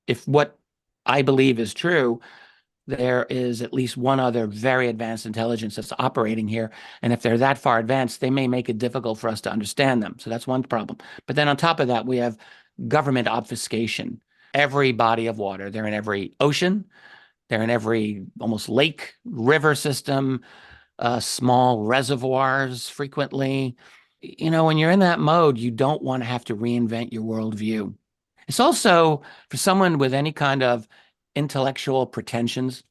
if what I believe is true, there is at least one other very advanced intelligence that's operating here. And if they're that far advanced, they may make it difficult for us to understand them. So that's one problem. But then on top of that, we have government obfuscation. Every body of water, they're in every ocean, they're in every almost lake, river system, small reservoirs frequently. You know, when you're in that mode, you don't want to have to reinvent your worldview. It's also for someone with any kind of intellectual pretensions.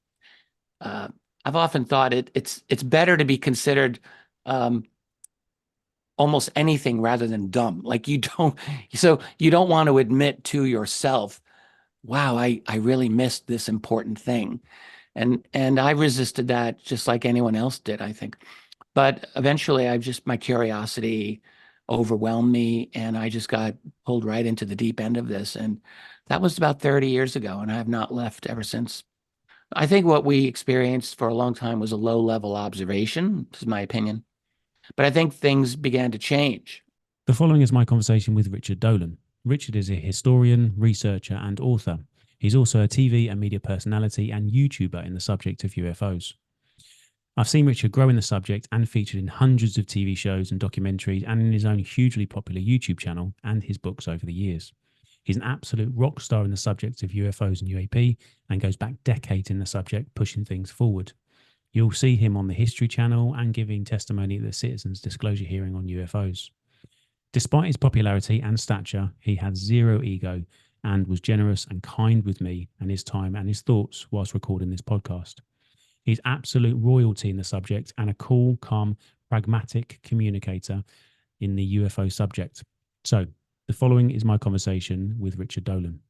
Uh, I've often thought it's better to be considered um, almost anything rather than dumb. Like you don't want to admit to yourself, "Wow, I really missed this important thing," and I resisted that just like anyone else did, I think. But eventually, my curiosity overwhelmed me, and I just got pulled right into the deep end of this. And that was about 30 years ago, and I have not left ever since. I think what we experienced for a long time was a low-level observation. This is my opinion. But I think things began to change. The following is my conversation with Richard Dolan. Richard is a historian, researcher, and author. He's also a TV and media personality and YouTuber in the subject of UFOs. I've seen Richard grow in the subject and featured in hundreds of TV shows and documentaries and in his own hugely popular YouTube channel and his books over the years. He's an absolute rock star in the subject of UFOs and UAP and goes back decades in the subject, pushing things forward. You'll see him on the History Channel and giving testimony at the Citizens Disclosure hearing on UFOs. Despite his popularity and stature, he had zero ego and was generous and kind with me and his time and his thoughts whilst recording this podcast. He's absolute royalty in the subject and a cool, calm, pragmatic communicator in the UFO subject. So, the following is my conversation with Richard Dolan.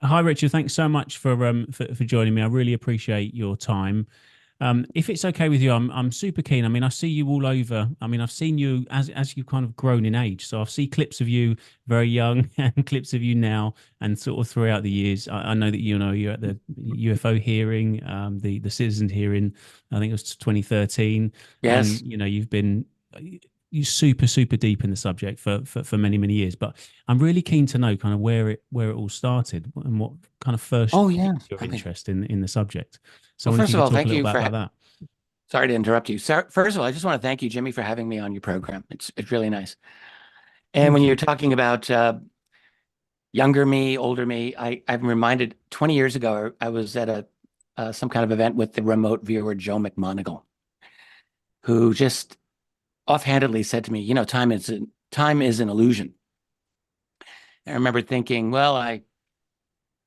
Hi, Richard. Thanks so much for joining me. I really appreciate your time. If it's okay with you, I'm super keen. I mean, I see you all over. I mean, I've seen you as you've kind of grown in age. So I've seen clips of you very young and clips of you now, and sort of throughout the years. I know that you're at the UFO hearing, the Citizen hearing. I think it was 2013, and Yes. you've been you super deep in the subject for many years. But I'm really keen to know kind of where it all started and what kind of first Oh, yeah. piqued your Okay. interest in the subject. So I Well, wonder if first you of could all, talk a thank little you bit for, about that. sorry to interrupt you. First of all, I just want to thank you, Jimmy, for having me on your program. It's really nice. And when Thank you're you. talking about younger me, older me, I'm reminded 20 years ago, I was at some kind of event with the remote viewer, Joe McMoneagle, who just offhandedly said to me, time is an illusion. And I remember thinking, well, I'm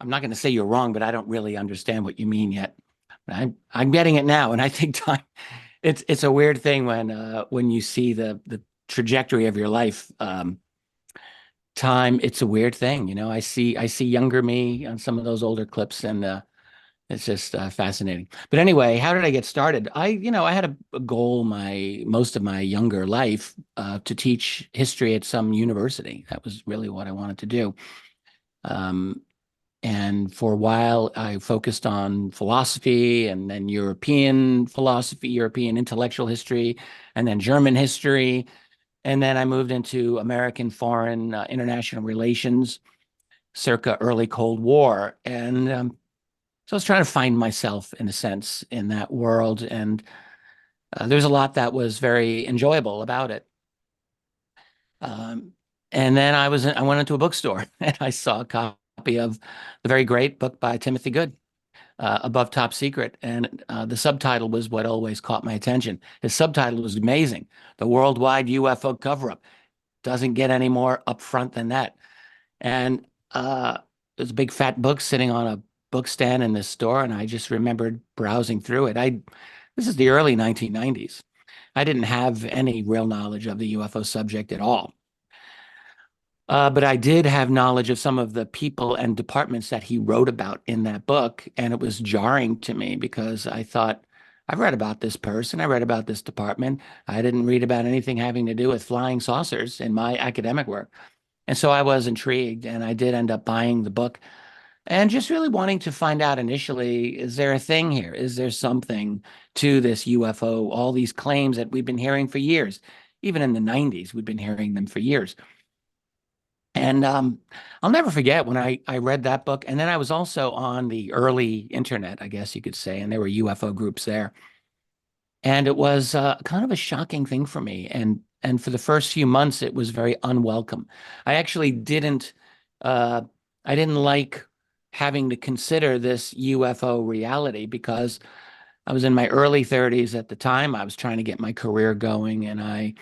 not going to say you're wrong, but I don't really understand what you mean yet. I'm getting it now, and I think time. It's a weird thing when you see the trajectory of your life. Time, it's a weird thing, I see younger me on some of those older clips, and it's just fascinating. But anyway, how did I get started? I had a goal most of my younger life to teach history at some university. That was really what I wanted to do. Um, and for a while, I focused on philosophy and then European philosophy, European intellectual history, and then German history. And then I moved into American foreign international relations circa early Cold War. And so I was trying to find myself, in a sense, in that world. And there's a lot that was very enjoyable about it. And then I went into a bookstore and I saw a copy of the very great book by Timothy Good, Above Top Secret. And the subtitle was what always caught my attention. His subtitle was amazing. The Worldwide UFO Cover-Up. Doesn't get any more upfront than that. And there's a big fat book sitting on a book stand in this store, and I just remembered browsing through it. This is the early 1990s. I didn't have any real knowledge of the UFO subject at all. But I did have knowledge of some of the people and departments that he wrote about in that book, and it was jarring to me because I thought, I've read about this person, I read about this department. I didn't read about anything having to do with flying saucers in my academic work. And so I was intrigued, and I did end up buying the book. and just really wanting to find out initially, is there a thing here? Is there something to this UFO? All these claims that we've been hearing for years, even in the 90s, we've been hearing them for years. And I'll never forget when I read that book. And then I was also on the early internet, I guess you could say, and there were UFO groups there. And it was kind of a shocking thing for me. And for the first few months, it was very unwelcome. I actually uh, I didn't like having to consider this UFO reality because I was in my early 30s at the time. I was trying to get my career going, and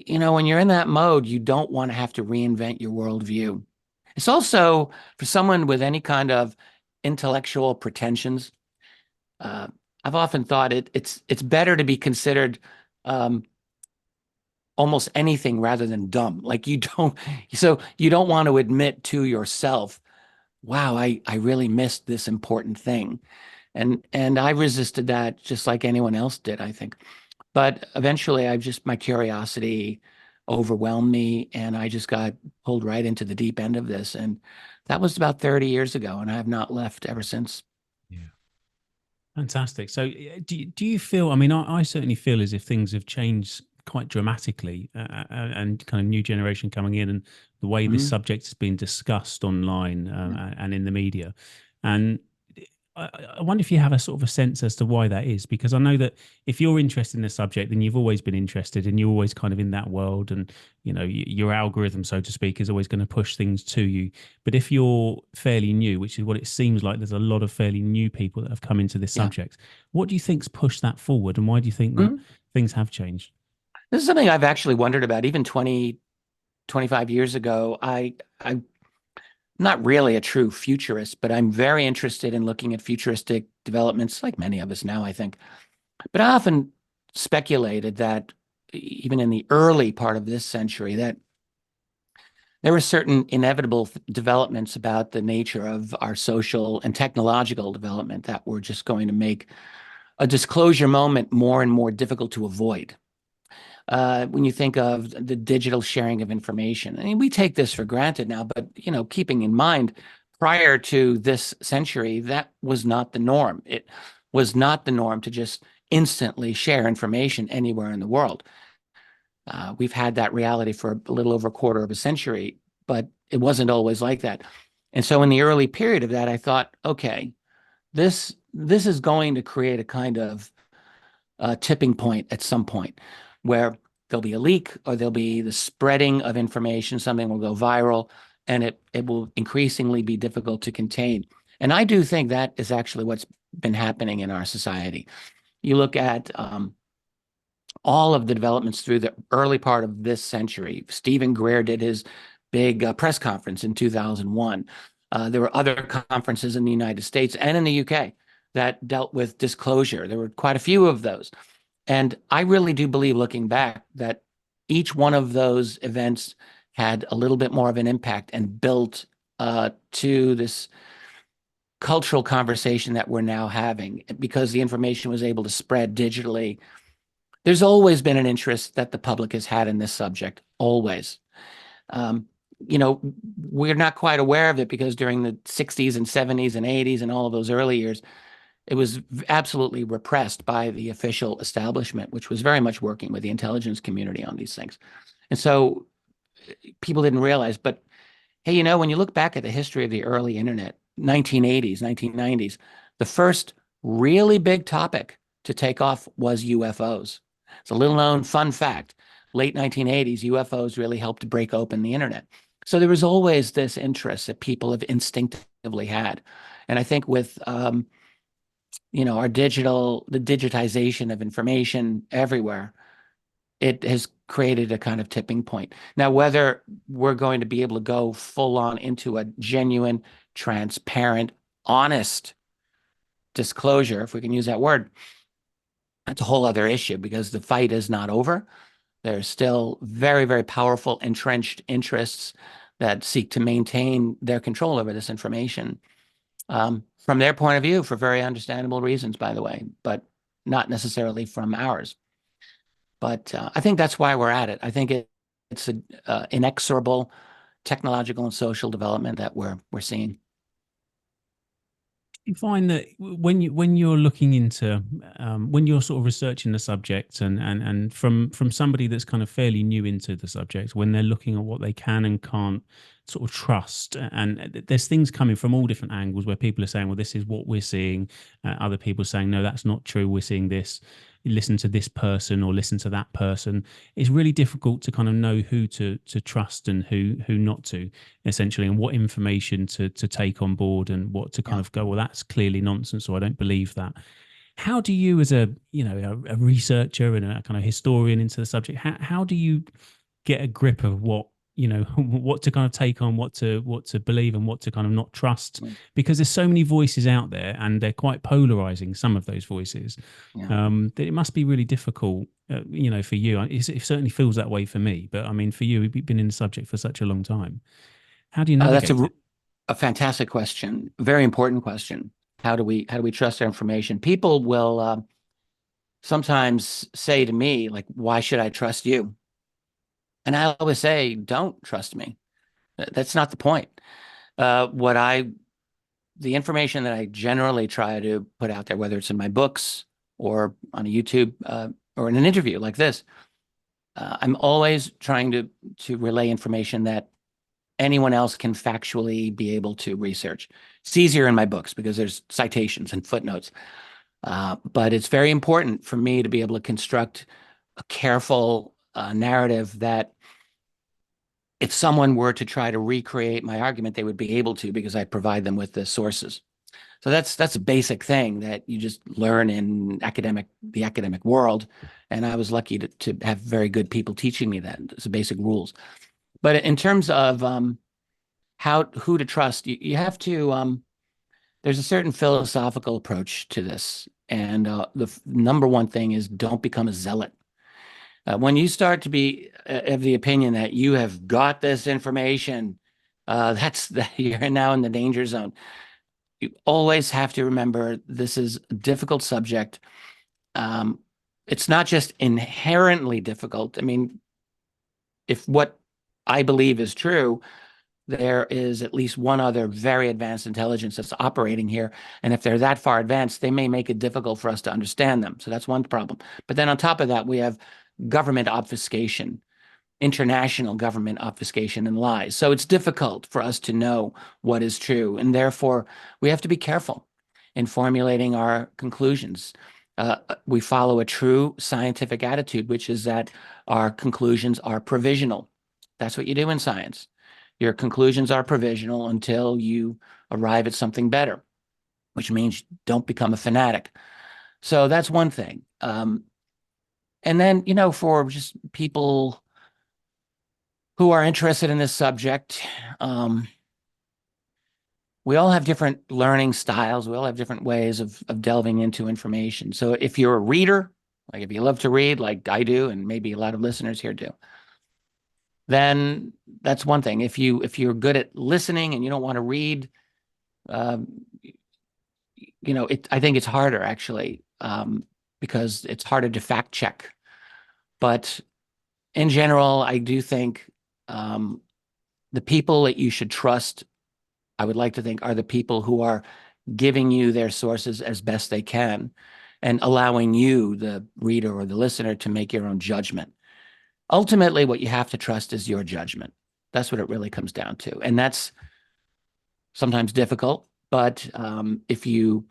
when you're in that mode, you don't want to have to reinvent your worldview. It's also for someone with any kind of intellectual pretensions. Uh, I've often thought it's better to be considered um, almost anything rather than dumb. Like so you don't want to admit to yourself, "Wow, I really missed this important thing," and I resisted that just like anyone else did, I think. But eventually, my curiosity overwhelmed me, and I just got pulled right into the deep end of this. And that was about 30 years ago, and I have not left ever since. Yeah. Fantastic. So, do you feel? I mean, I certainly feel as if things have changed quite dramatically, and kind of new generation coming in, and the way this Mhm. subject has been discussed online and in the media. And I wonder if you have a sort of a sense as to why that is, because I know that if you're interested in the subject, then you've always been interested, and you're always kind of in that world, and your algorithm, so to speak, is always going to push things to you. But if you're fairly new, which is what it seems like, there's a lot of fairly new people that have come into this Yeah. subject. What do you think's pushed that forward, and why do you think that Mhm. things have changed? This is something I've actually wondered about. Even 25 years ago, I'm not really a true futurist, but I'm very interested in looking at futuristic developments, like many of us now, I think. But I often speculated that even in the early part of this century, that there were certain inevitable developments about the nature of our social and technological development that were just going to make a disclosure moment more and more difficult to avoid. When you think of the digital sharing of information, I mean, we take this for granted now, but keeping in mind, prior to this century, that was not the norm. It was not the norm to just instantly share information anywhere in the world. We've had that reality for a little over a quarter of a century, but it wasn't always like that. And so in the early period of that, I thought, okay, this is going to create a kind of tipping point at some point where there'll be a leak or there'll be the spreading of information, something will go viral, and it will increasingly be difficult to contain. And I do think that is actually what's been happening in our society. You look at all of the developments through the early part of this century. Stephen Greer did his big press conference in 2001. There were other conferences in the United States and in the UK that dealt with disclosure. There were quite a few of those. And I really do believe, looking back, that each one of those events had a little bit more of an impact and built to this cultural conversation that we're now having because the information was able to spread digitally. There's always been an interest that the public has had in this subject, always. Um, we're not quite aware of it because during the 60s and 70s and 80s and all of those early years, it was absolutely repressed by the official establishment, which was very much working with the intelligence community on these things. And so people didn't realize, but hey, when you look back at the history of the early internet, 1980s, 1990s, the first really big topic to take off was UFOs. It's a little known fun fact. Late 1980s, UFOs really helped break open the internet. So there was always this interest that people have instinctively had. And I think with the digitization of information everywhere, it has created a kind of tipping point. Now, whether we're going to be able to go full on into a genuine, transparent, honest disclosure, if we can use that word, that's a whole other issue because the fight is not over. There's still very, very powerful entrenched interests that seek to maintain their control over this information. From their point of view, for very understandable reasons, by the way, but not necessarily from ours. But I think that's why we're at it. I think it's an inexorable technological and social development that we're seeing. You find that when you're looking into when you're sort of researching the subject and from somebody that's kind of fairly new into the subject, when they're looking at what they can and can't sort of trust, and there's things coming from all different angles where people are saying, well, this is what we're seeing, other people saying, no, that's not true, we're seeing this, listen to this person or listen to that person. It's really difficult to kind of know who to trust and who not to, essentially, and what information to take on board and what to kind Yeah. of go, well, that's clearly nonsense, or I don't believe that. How do you, as a a researcher and a kind of historian into the subject, how do you get a grip of what what to kind of take on, what to believe, and what to kind of not trust? Mm. Because there's so many voices out there, and they're quite polarizing, some of those voices, Yeah. that it must be really difficult, for you. It certainly feels that way for me, but I mean, for you, you've been in the subject for such a long time. How do you That's navigate it? a fantastic question. Very important question. How do we trust our information? People will sometimes say to me, like, why should I trust you? And I always say, don't trust me. That's not the point. What I The information that I generally try to put out there, whether it's in my books or on a YouTube or in an interview like this, I'm always trying to relay information that anyone else can factually be able to research. It's easier in my books because there's citations and footnotes. But it's very important for me to be able to construct a careful narrative that if someone were to try to recreate my argument, they would be able to because I provide them with the sources. So that's a basic thing that you just learn in the academic world. And I was lucky to have very good people teaching me that. It's the basic rules. But in terms of who to trust, you have to there's a certain philosophical approach to this. And the number one thing is don't become a zealot. When you start to be of the opinion that you have got this information, you're now in the danger zone. You always have to remember this is a difficult subject. Um, it's not just inherently difficult. I mean, if what I believe is true, there is at least one other very advanced intelligence that's operating here. And if they're that far advanced, they may make it difficult for us to understand them. So that's one problem. But then on top of that, we have government obfuscation, international government obfuscation and lies. So it's difficult for us to know what is true. And therefore, we have to be careful in formulating our conclusions. We follow a true scientific attitude, which is that our conclusions are provisional. That's what you do in science. Your conclusions are provisional until you arrive at something better, which means don't become a fanatic. So that's one thing. And then, for just people who are interested in this subject, we all have different learning styles. We all have different ways of delving into information. So if you're a reader, like if you love to read, like I do, and maybe a lot of listeners here do, then that's one thing. If you're good at listening and you don't want to read, um, I think it's harder actually, because it's harder to fact check. But in general, I do think the people that you should trust, I would like to think, are the people who are giving you their sources as best they can and allowing you, the reader or the listener, to make your own judgment. Ultimately, what you have to trust is your judgment. That's what it really comes down to. And that's sometimes difficult, but if you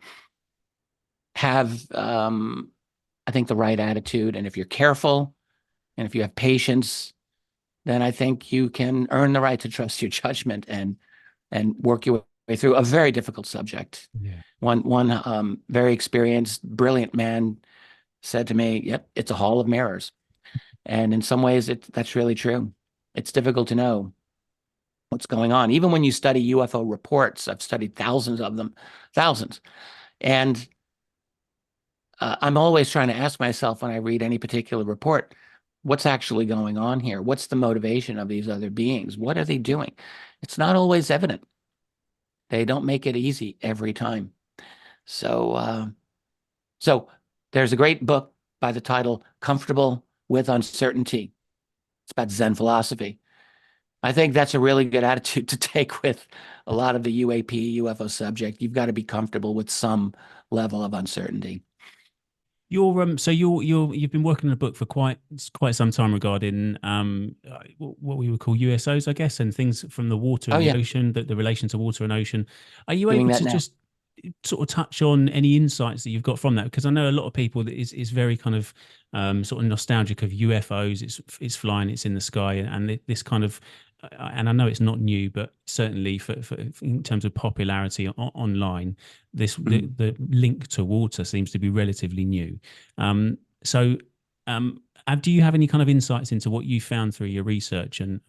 have, I think, the right attitude, and if you're careful, and if you have patience, then I think you can earn the right to trust your judgment and work your way through a very difficult subject. Yeah. One very experienced, brilliant man said to me, "Yep, it's a hall of mirrors." And in some ways, that's really true. It's difficult to know what's going on. Even when you study UFO reports, I've studied thousands of them, thousands. And I'm always trying to ask myself when I read any particular report, what's actually going on here? What's the motivation of these other beings? What are they doing? It's not always evident. They don't make it easy every time. So there's a great book by the title Comfortable with Uncertainty. It's about Zen philosophy. I think that's a really good attitude to take with a lot of the UAP, UFO subject. You've got to be comfortable with some level of uncertainty. You've been working on a book for quite some time regarding what we would call USOs, I guess, and things from the water Oh, and the yeah, ocean, the relation to water and ocean. Are you doing able that to now. just sort of touch on any insights that you've got from that? Because I know a lot of people that is very kind of sort of nostalgic of UFOs. It's flying, it's in the sky, and this kind of and I know it's not new, but certainly for in terms of popularity online, Mhm. the link to water seems to be relatively new. So, do you have any kind of insights into what you found through your research, and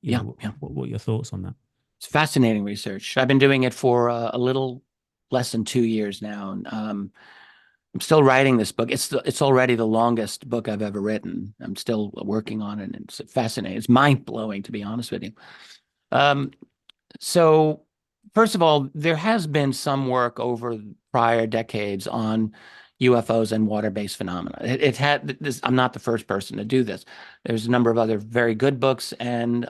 Yeah, yeah. what are your thoughts on that? It's fascinating research. I've been doing it for a little less than 2 years now. And, I'm still writing this book. It's already the longest book I've ever written. I'm still working on it. And it's fascinating. It's mind blowing, to be honest with you. Um, so, first of all, there has been some work over prior decades on UFOs and water-based phenomena. It had this. I'm not the first person to do this. There's a number of other very good books and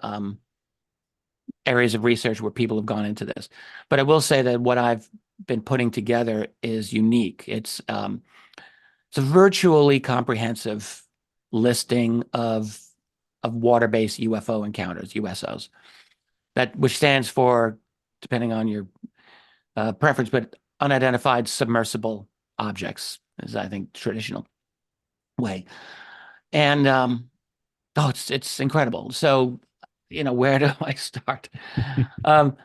areas of research where people have gone into this. But I will say that what I've been putting together is unique. It's a virtually comprehensive listing of water-based UFO encounters, USOs, that which stands for, depending on your preference, but unidentified submersible objects is, I think, traditional way. And oh, it's incredible. So, where do I start? Um,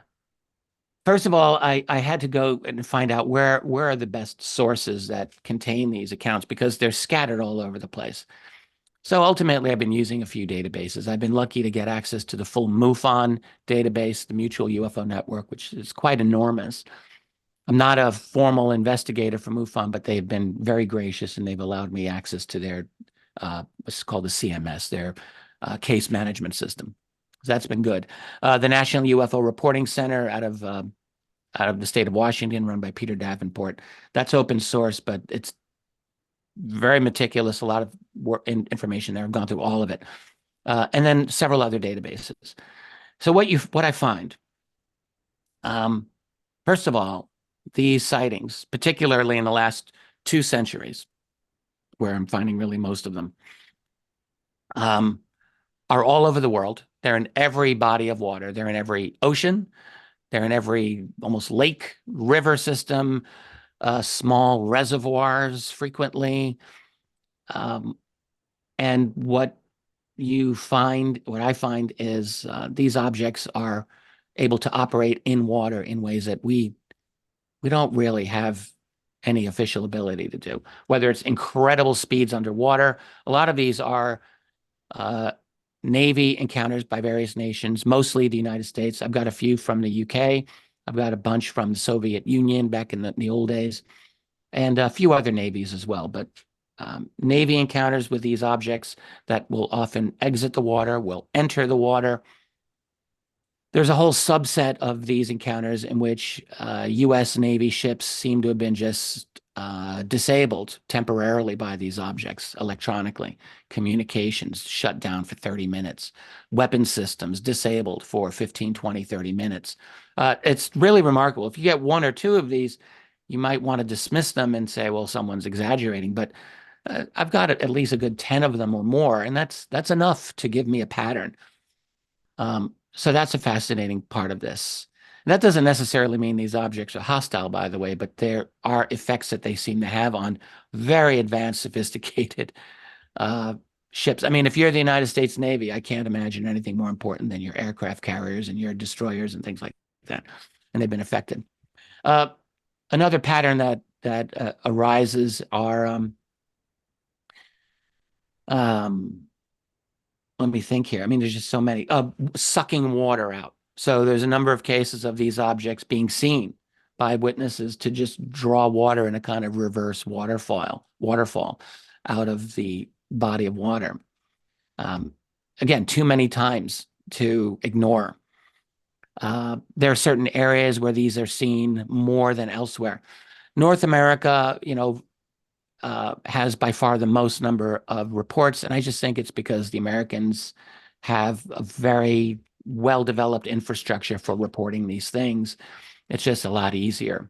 First of all, I had to go and find out where are the best sources that contain these accounts because they're scattered all over the place. So ultimately, I've been using a few databases. I've been lucky to get access to the full MUFON database, the Mutual UFO Network, which is quite enormous. I'm not a formal investigator for MUFON, but they've been very gracious and they've allowed me access to their what's called the CMS, their case management system. So that's been good. The National UFO Reporting Center out of the state of Washington, run by Peter Davenport. That's open source, but it's very meticulous. A lot of information there. I've gone through all of it, and then several other databases. So what I find, um, first of all, these sightings, particularly in the last 2 centuries, where I'm finding really most of them, um, are all over the world. They're in every body of water. They're in every ocean. They're in every almost lake, river system, small reservoirs frequently. Um, and what I find is these objects are able to operate in water in ways that we don't really have any official ability to do. Whether it's incredible speeds underwater, a lot of these are uh, Navy encounters by various nations, mostly the United States. I've got a few from the UK. I've got a bunch from the Soviet Union back in the old days, and a few other navies as well. But Navy encounters with these objects that will often exit the water, will enter the water. There's a whole subset of these encounters in which U.S. Navy ships seem to have been just disabled temporarily by these objects electronically. Communications shut down for 30 minutes. Weapon systems disabled for 15, 20, 30 minutes. It's really remarkable. If you get one or two of these, you might want to dismiss them and say, well, someone's exaggerating. But I've got at least a good 10 of them or more, and that's enough to give me a pattern. So that's a fascinating part of this. And that doesn't necessarily mean these objects are hostile, by the way, but there are effects that they seem to have on very advanced, sophisticated uh, ships. I mean, if you're the United States Navy, I can't imagine anything more important than your aircraft carriers and your destroyers and things like that. And they've been affected. Uh, Another pattern that arises are um, let me think here. I mean, there's just so many. Sucking water out. So there's a number of cases of these objects being seen by witnesses to just draw water in a kind of reverse waterfall out of the body of water. Um, Again, too many times to ignore. There are certain areas where these are seen more than elsewhere. North America, has by far the most number of reports, and I just think it's because the Americans have a very well-developed infrastructure for reporting these things. It's just a lot easier.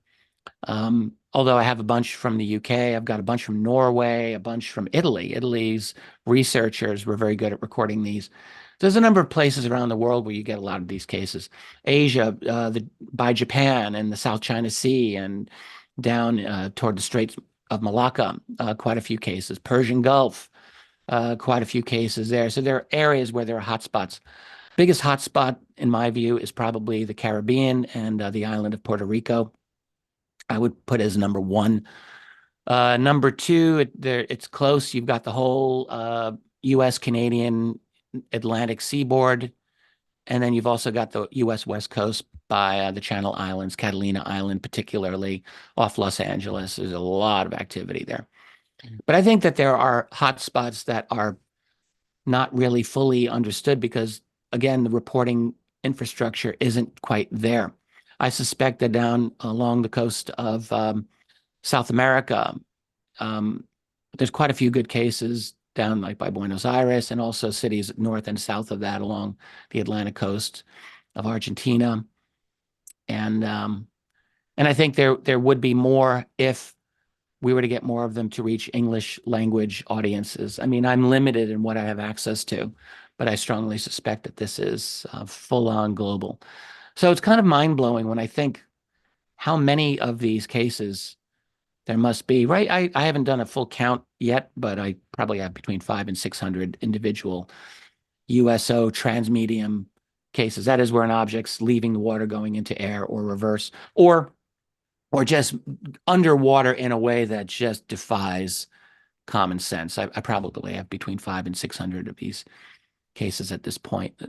Although I have a bunch from the UK, I've got a bunch from Norway, a bunch from Italy. Italy's researchers were very good at recording these. There's a number of places around the world where you get a lot of these cases. Asia, by Japan and the South China Sea, and down toward the Straits of Malacca, quite a few cases. Persian Gulf, quite a few cases there. So there are areas where there are hotspots. Biggest hotspot, in my view, is probably the Caribbean and the island of Puerto Rico. I would put as number one. Number two, it's close. You've got the whole U.S. Canadian Atlantic seaboard, and then you've also got the U.S. West Coast by the Channel Islands, Catalina Island, particularly off Los Angeles. There's a lot of activity there. But I think that there are hotspots that are not really fully understood because, again, the reporting infrastructure isn't quite there. I suspect that down along the coast of South America, there's quite a few good cases down like by Buenos Aires, and also cities north and south of that along the Atlantic coast of Argentina. And I think there would be more if we were to get more of them to reach English language audiences. I mean, I'm limited in what I have access to, but I strongly suspect that this is full-on global. So it's kind of mind-blowing when I think how many of these cases there must be, right? I haven't done a full count yet, but I probably have between 500 and 600 individual USO transmedium cases. That is where an object's leaving the water going into air or reverse, or just underwater in a way that just defies common sense. I probably have between 500 and 600 of these cases at this point,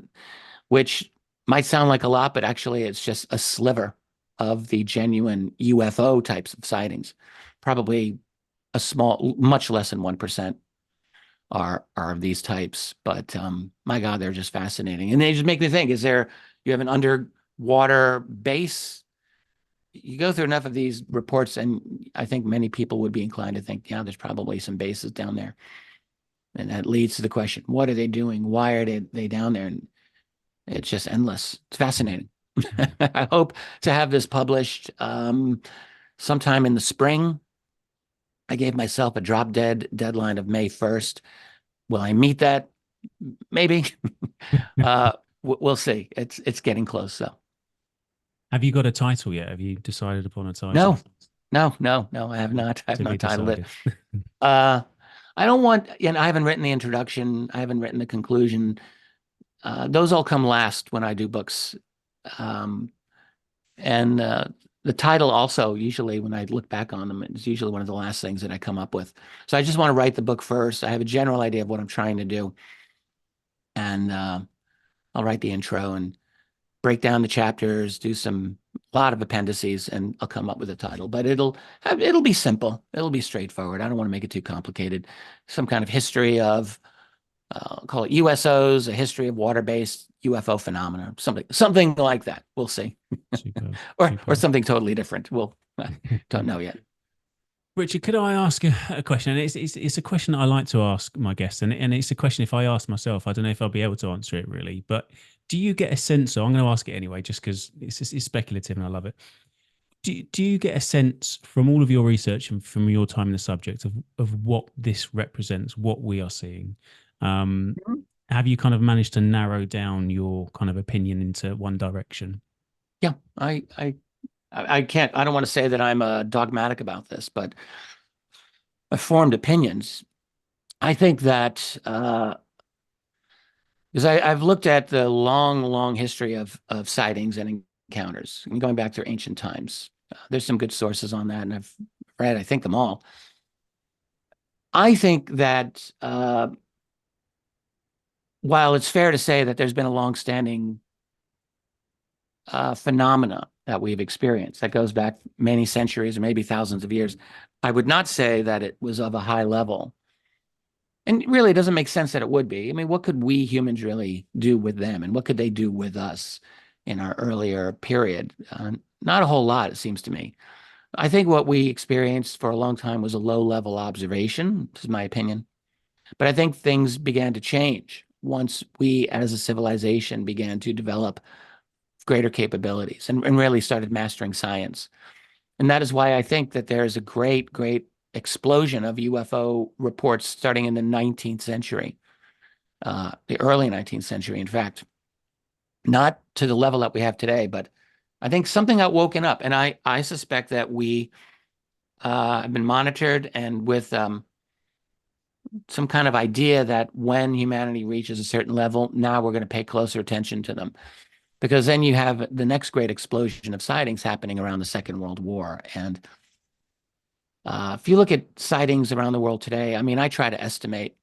which might sound like a lot, but actually it's just a sliver of the genuine UFO types of sightings. Probably a small, much less than 1% are of these types. But my God, they're just fascinating. And they just make me think, you have an underwater base? You go through enough of these reports, and I think many people would be inclined to think, yeah, there's probably some bases down there. And that leads to the question, what are they doing? Why are they down there? And it's just endless. It's fascinating. I hope to have this published sometime in the spring. I gave myself a drop dead deadline of May 1st. Will I meet that? Maybe. We'll see. It's getting close, though. Have you got a title yet? Have you decided upon a title? No, I have not. I have not titled it. I don't want, I haven't written the introduction. I haven't written the conclusion. Those all come last when I do books. And the title also, usually when I look back on them, it's usually one of the last things that I come up with. So I just want to write the book first. I have a general idea of what I'm trying to do. And I'll write the intro and break down the chapters, do a lot of appendices, and I'll come up with a title. But it'll be simple. It'll be straightforward. I don't want to make it too complicated. Some kind of history of, call it USOs, a history of water-based UFO phenomena, something like that. We'll see. Or something totally different. I don't know yet. Richard, could I ask a question? And it's a question I like to ask my guests, and it's a question if I ask myself, I don't know if I'll be able to answer it really, but do you get a sense, or I'm going to ask it anyway, just because it's speculative and I love it. Do you get a sense from all of your research and from your time in the subject of what this represents, what we are seeing? Have you kind of managed to narrow down your kind of opinion into one direction? Yeah, I don't want to say that I'm dogmatic about this, but I've formed opinions. I think that because I've looked at the long history of sightings and encounters, and going back to ancient times. There's some good sources on that, and I've read, I think, them all. I think that while it's fair to say that there's been a longstanding phenomena that we've experienced that goes back many centuries or maybe thousands of years, I would not say that it was of a high level. And really, it doesn't make sense that it would be. I mean, what could we humans really do with them? And what could they do with us in our earlier period? Not a whole lot, it seems to me. I think what we experienced for a long time was a low-level observation, this is my opinion. But I think things began to change once we as a civilization began to develop greater capabilities and really started mastering science. And that is why I think that there's a great, great explosion of UFO reports starting in the 19th century, the early 19th century, in fact, not to the level that we have today, but I think something got woken up. And I suspect that we have been monitored and with some kind of idea that when humanity reaches a certain level, now we're going to pay closer attention to them. Because then you have the next great explosion of sightings happening around the Second World War. And if you look at sightings around the world today, I mean, I try to estimate.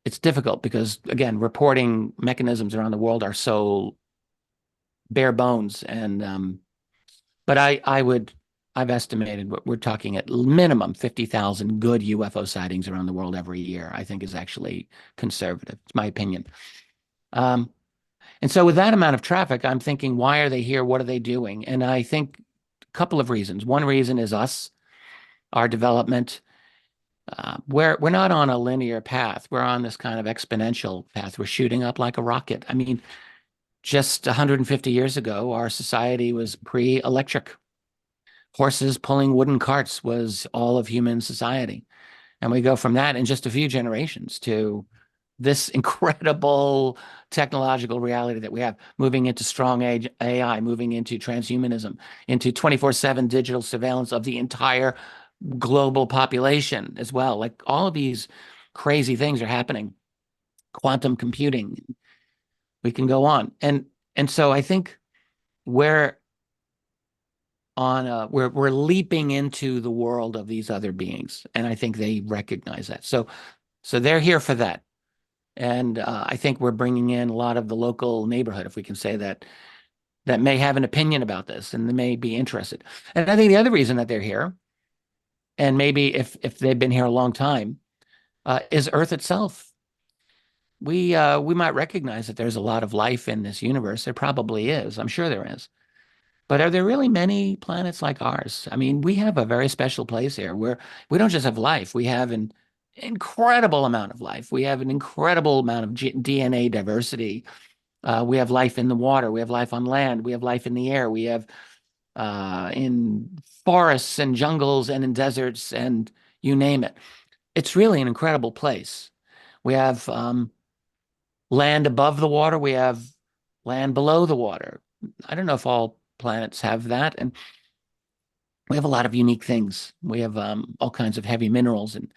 It's difficult because, again, reporting mechanisms around the world are so bare bones. And but I've estimated what we're talking at minimum 50,000 good UFO sightings around the world every year. I think is actually conservative. It's my opinion. And so with that amount of traffic, I'm thinking, why are they here? What are they doing? And I think a couple of reasons. One reason is us, our development. We're not on a linear path. We're on this kind of exponential path. We're shooting up like a rocket. I mean, just 150 years ago, our society was pre-electric. Horses pulling wooden carts was all of human society. And we go from that in just a few generations to this incredible technological reality that we have, moving into strong age AI, moving into transhumanism, into 24/7 digital surveillance of the entire global population as well. Like all of these crazy things are happening. Quantum computing, we can go on. And so I think we're we're leaping into the world of these other beings, and I think they recognize that. So they're here for that. And I think we're bringing in a lot of the local neighborhood, if we can say that, that may have an opinion about this and they may be interested. And I think the other reason that they're here, and maybe if they've been here a long time, is Earth itself. We might recognize that there's a lot of life in this universe. There probably is. I'm sure there is. But are there really many planets like ours? I mean, we have a very special place here where we don't just have life. We have an incredible amount of life. We have an incredible amount of DNA diversity. We have life in the water. We have life on land. We have life in the air. We have in forests and jungles and in deserts and you name it. It's really an incredible place. We have land above the water. We have land below the water. I don't know if all planets have that. And we have a lot of unique things. We have all kinds of heavy minerals. And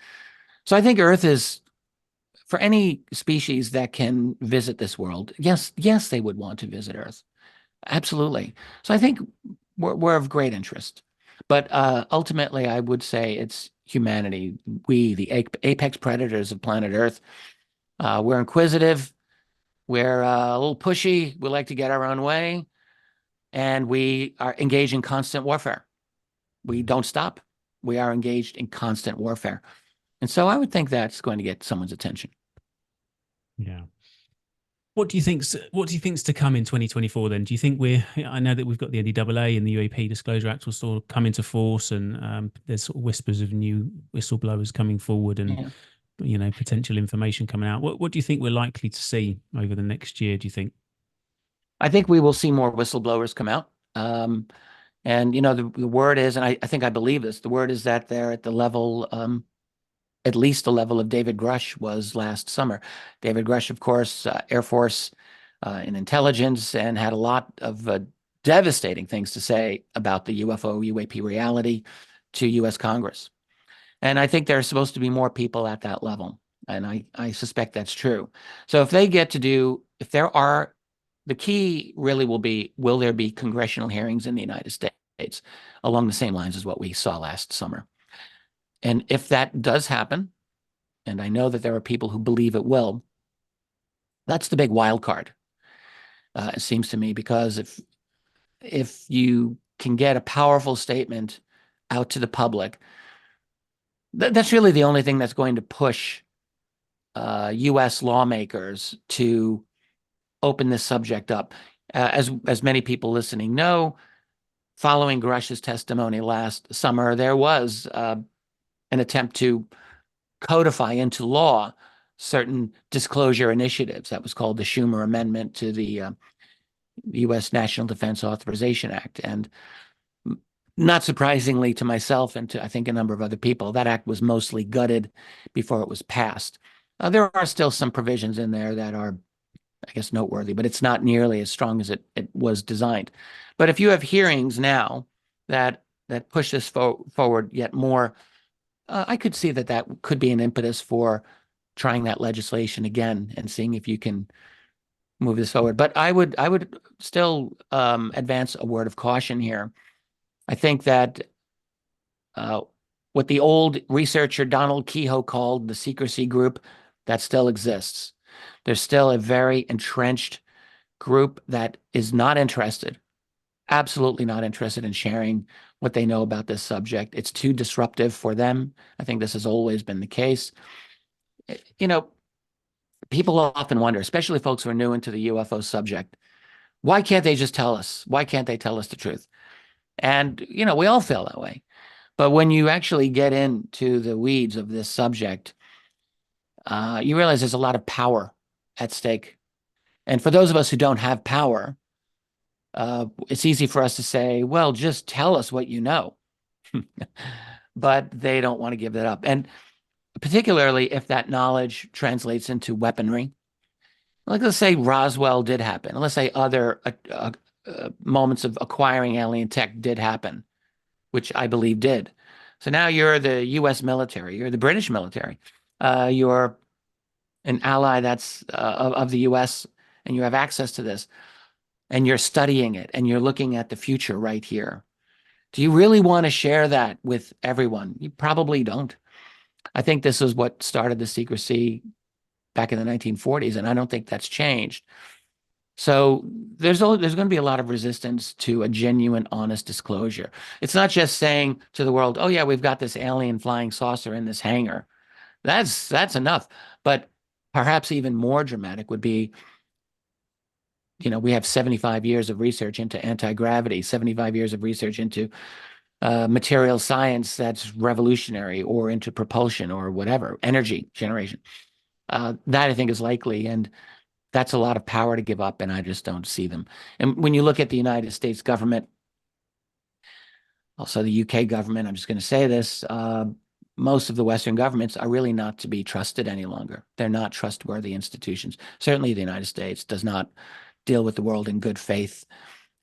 so I think Earth is, for any species that can visit this world, yes, they would want to visit Earth. Absolutely. So I think we're of great interest. But ultimately, I would say it's humanity. We, the apex predators of planet Earth, we're inquisitive. We're a little pushy. We like to get our own way. And we are engaged in constant warfare. We don't stop. We are engaged in constant warfare. And so I would think that's going to get someone's attention. Yeah. What do you think's to come in 2024 then? Do you think I know that we've got the NDAA and the UAP Disclosure Act will sort of come into force, and there's sort of whispers of new whistleblowers coming forward and, potential information coming out. What do you think we're likely to see over the next year, do you think? I think we will see more whistleblowers come out. And, the word is, and I think I believe this, the word is that they're at the level, at least the level of David Grush was last summer. David Grush, of course, Air Force in intelligence, and had a lot of devastating things to say about the UFO UAP reality to U.S. Congress. And I think there are supposed to be more people at that level. And I suspect that's true. So if they get to do, if there are, the key really will be, will there be congressional hearings in the United States along the same lines as what we saw last summer? And if that does happen, and I know that there are people who believe it will, that's the big wild card, it seems to me, because if you can get a powerful statement out to the public, that's really the only thing that's going to push U.S. lawmakers to open this subject up. As many people listening know, following Grush's testimony last summer, there was an attempt to codify into law certain disclosure initiatives. That was called the Schumer Amendment to the U.S. National Defense Authorization Act. And not surprisingly to myself and to, I think, a number of other people, that act was mostly gutted before it was passed. There are still some provisions in there that are, I guess, noteworthy, but it's not nearly as strong as it was designed. But if you have hearings now that push this forward yet more, I could see that could be an impetus for trying that legislation again and seeing if you can move this forward. But I would still advance a word of caution here. I think that what the old researcher Donald Kehoe called the secrecy group, that still exists. There's still a very entrenched group that is not interested, absolutely not interested in sharing what they know about this subject. It's too disruptive for them. I think this has always been the case. You know, people often wonder, especially folks who are new into the UFO subject, why can't they just tell us? Why can't they tell us the truth? And, you know, we all feel that way. But when you actually get into the weeds of this subject, you realize there's a lot of power at stake. And for those of us who don't have power, it's easy for us to say, well, just tell us what you know. But they don't want to give that up. And particularly if that knowledge translates into weaponry. Like, let's say Roswell did happen. Let's say other moments of acquiring alien tech did happen, which I believe did. So now you're the U.S. military, you're the British military, you're an ally that's of the U.S., and you have access to this, and you're studying it, and you're looking at the future right here. Do you really want to share that with everyone? You probably don't. I think this is what started the secrecy back in the 1940s, and I don't think that's changed. So there's going to be a lot of resistance to a genuine, honest disclosure. It's not just saying to the world, oh yeah, we've got this alien flying saucer in this hangar. That's enough. But perhaps even more dramatic would be, you know, we have 75 years of research into anti-gravity, 75 years of research into material science that's revolutionary, or into propulsion or whatever, energy generation. That I think is likely, and that's a lot of power to give up, and I just don't see them. And when you look at the United States government, also the UK government, I'm just going to say this, most of the Western governments are really not to be trusted any longer. They're not trustworthy institutions. Certainly the United States does not deal with the world in good faith,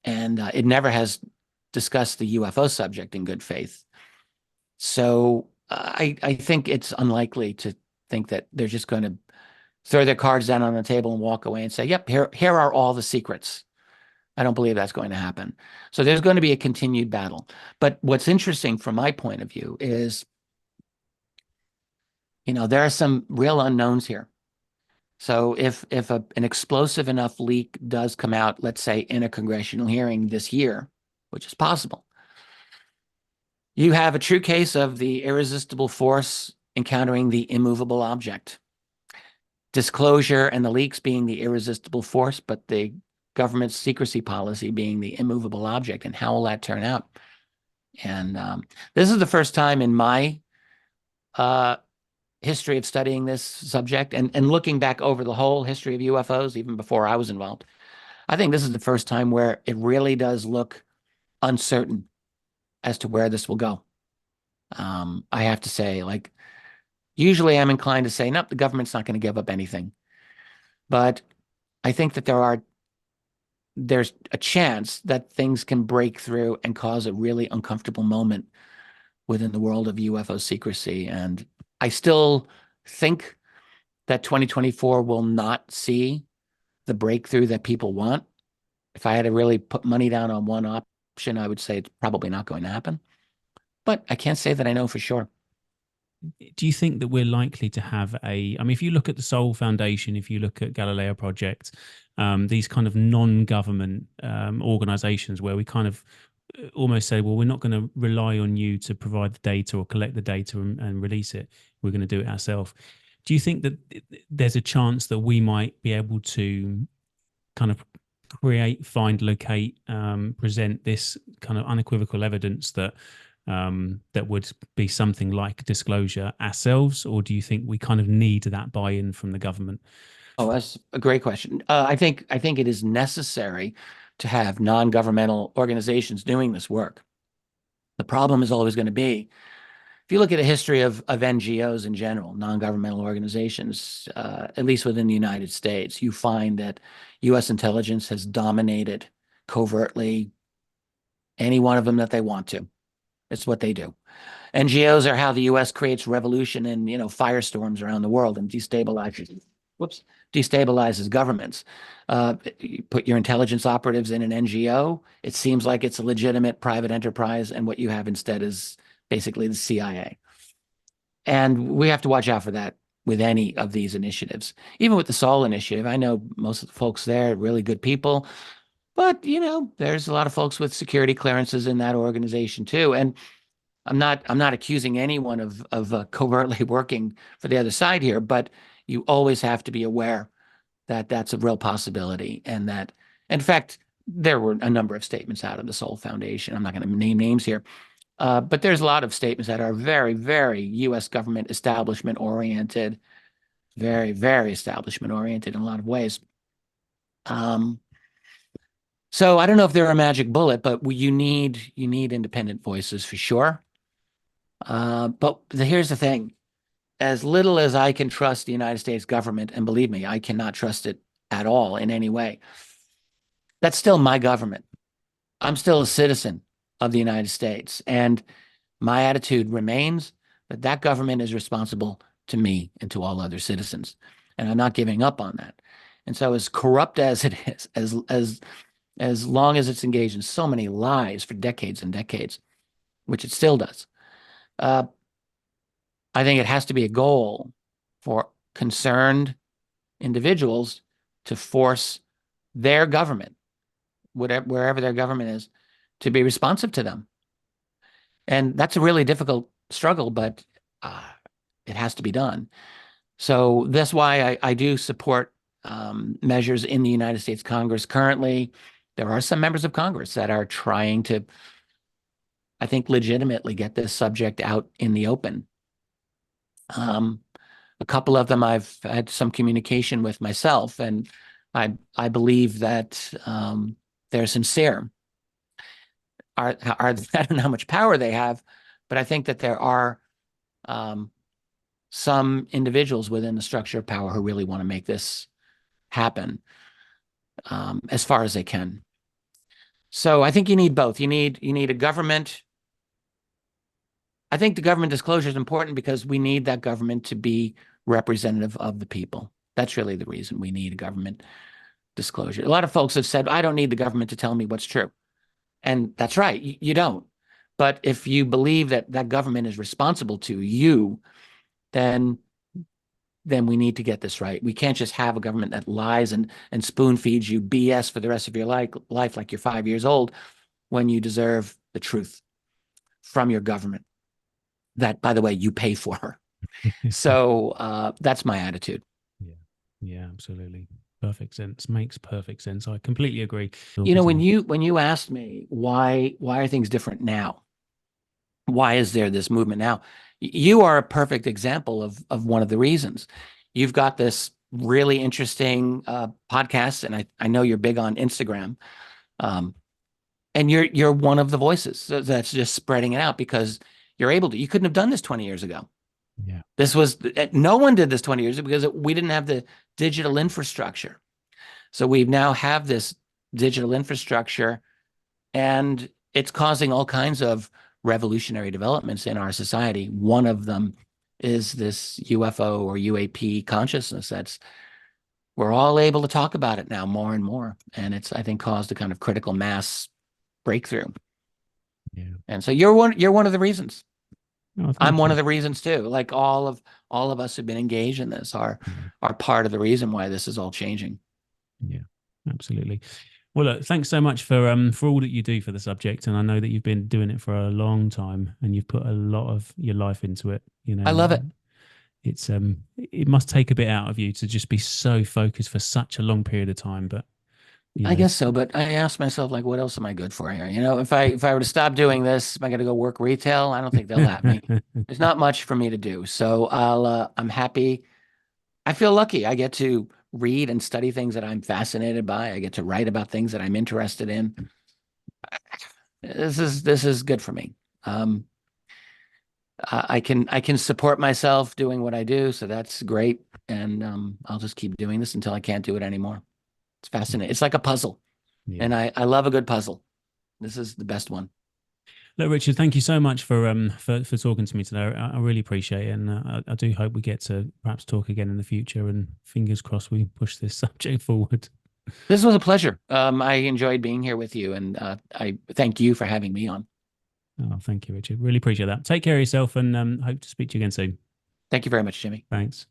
and it never has discussed the UFO subject in good faith. So I think it's unlikely to think that they're just going to throw their cards down on the table and walk away and say, yep, here are all the secrets. I don't believe that's going to happen. So there's going to be a continued battle. But what's interesting from my point of view is, you know, there are some real unknowns here. So if an explosive enough leak does come out, let's say in a congressional hearing this year, which is possible, you have a true case of the irresistible force encountering the immovable object. Disclosure and the leaks being the irresistible force, but the government's secrecy policy being the immovable object. And how will that turn out? And this is the first time in my history of studying this subject and looking back over the whole history of UFOs, even before I was involved. I think this is the first time where it really does look uncertain as to where this will go. I have to say, like, usually I'm inclined to say, nope, the government's not going to give up anything. But I think that there's a chance that things can break through and cause a really uncomfortable moment within the world of UFO secrecy. And I still think that 2024 will not see the breakthrough that people want. If I had to really put money down on one option, I would say it's probably not going to happen. But I can't say that I know for sure. Do you think that we're likely to have I mean, if you look at the Soul Foundation, if you look at Galileo Project, these kind of non-government organizations where we kind of almost say, well, we're not going to rely on you to provide the data or collect the data and release it. We're going to do it ourselves. Do you think that there's a chance that we might be able to kind of create, find, locate, present this kind of unequivocal evidence that that would be something like disclosure ourselves, or do you think we kind of need that buy-in from the government? Oh, that's a great question. I think it is necessary to have non-governmental organizations doing this work. The problem is always going to be, if you look at a history of NGOs in general, non-governmental organizations, at least within the United States, you find that U.S. intelligence has dominated covertly any one of them that they want to. It's what they do. NGOs are how the U.S. creates revolution and, firestorms around the world and destabilizes governments. You put your intelligence operatives in an NGO, it seems like it's a legitimate private enterprise, and what you have instead is basically the CIA. And we have to watch out for that with any of these initiatives. Even with the Sol initiative, I know most of the folks there are really good people, but there's a lot of folks with security clearances in that organization too. And I'm not accusing anyone of covertly working for the other side here, but you always have to be aware that that's a real possibility, and that, in fact, there were a number of statements out of the Sol Foundation. I'm not going to name names here, but there's a lot of statements that are very, very U.S. government establishment oriented, very, very establishment oriented in a lot of ways. So I don't know if they're a magic bullet, but you need independent voices for sure. But here's the thing. As little as I can trust the United States government, and believe me, I cannot trust it at all in any way, that's still my government. I'm still a citizen of the United States. And my attitude remains that that government is responsible to me and to all other citizens. And I'm not giving up on that. And so, as corrupt as it is, as long as it's engaged in so many lies for decades and decades, which it still does, I think it has to be a goal for concerned individuals to force their government, wherever their government is, to be responsive to them. And that's a really difficult struggle, but it has to be done. So that's why I do support measures in the United States Congress. Currently, there are some members of Congress that are trying to, I think, legitimately get this subject out in the open. A couple of them I've had some communication with myself, and I believe that they're sincere. I don't know how much power they have, but I think that there are some individuals within the structure of power who really want to make this happen as far as they can. So I think you need both. You need a government. I think the government disclosure is important because we need that government to be representative of the people. That's really the reason we need a government disclosure. A lot of folks have said, I don't need the government to tell me what's true. And that's right, you don't. But if you believe that that government is responsible to you, then we need to get this right. We can't just have a government that lies and spoon feeds you BS for the rest of your life like you're 5 years old, when you deserve the truth from your government that, by the way, you pay for. So that's my attitude. Yeah, absolutely. Perfect sense. Makes perfect sense. I completely agree. When you asked me why are things different now? Why is there this movement now? You are a perfect example of one of the reasons. You've got this really interesting podcast, and I know you're big on Instagram, and you're one of the voices that's just spreading it out because you're able to. You couldn't have done this 20 years ago. Yeah. No one did this 20 years ago because we didn't have the digital infrastructure. So we now have this digital infrastructure, and it's causing all kinds of revolutionary developments in our society. One of them is this UFO or UAP consciousness. We're all able to talk about it now more and more. And it's, I think, caused a kind of critical mass breakthrough. Yeah. And so you're one of the reasons. Oh, I'm one of the reasons too. Like all of us who've been engaged in this are part of the reason why this is all changing. Yeah, absolutely. Well, look, thanks so much for all that you do for the subject, and I know that you've been doing it for a long time, and you've put a lot of your life into it. I love it. It's it must take a bit out of you to just be so focused for such a long period of time, but You I know, guess so, but I ask myself, like, what else am I good for here? If I were to stop doing this, am I going to go work retail? I don't think they'll have me. There's not much for me to do, so I'm happy. I feel lucky. I get to read and study things that I'm fascinated by. I get to write about things that I'm interested in. This is good for me. Um, I can support myself doing what I do, so that's great. And I'll just keep doing this until I can't do it anymore. It's fascinating. It's like a puzzle, yeah. and I love a good puzzle. This is the best one. Look, Richard, thank you so much for talking to me today. I really appreciate it, and I do hope we get to perhaps talk again in the future. And fingers crossed, we push this subject forward. This was a pleasure. I enjoyed being here with you, and I thank you for having me on. Oh, thank you, Richard. Really appreciate that. Take care of yourself, and hope to speak to you again soon. Thank you very much, Jimmy. Thanks.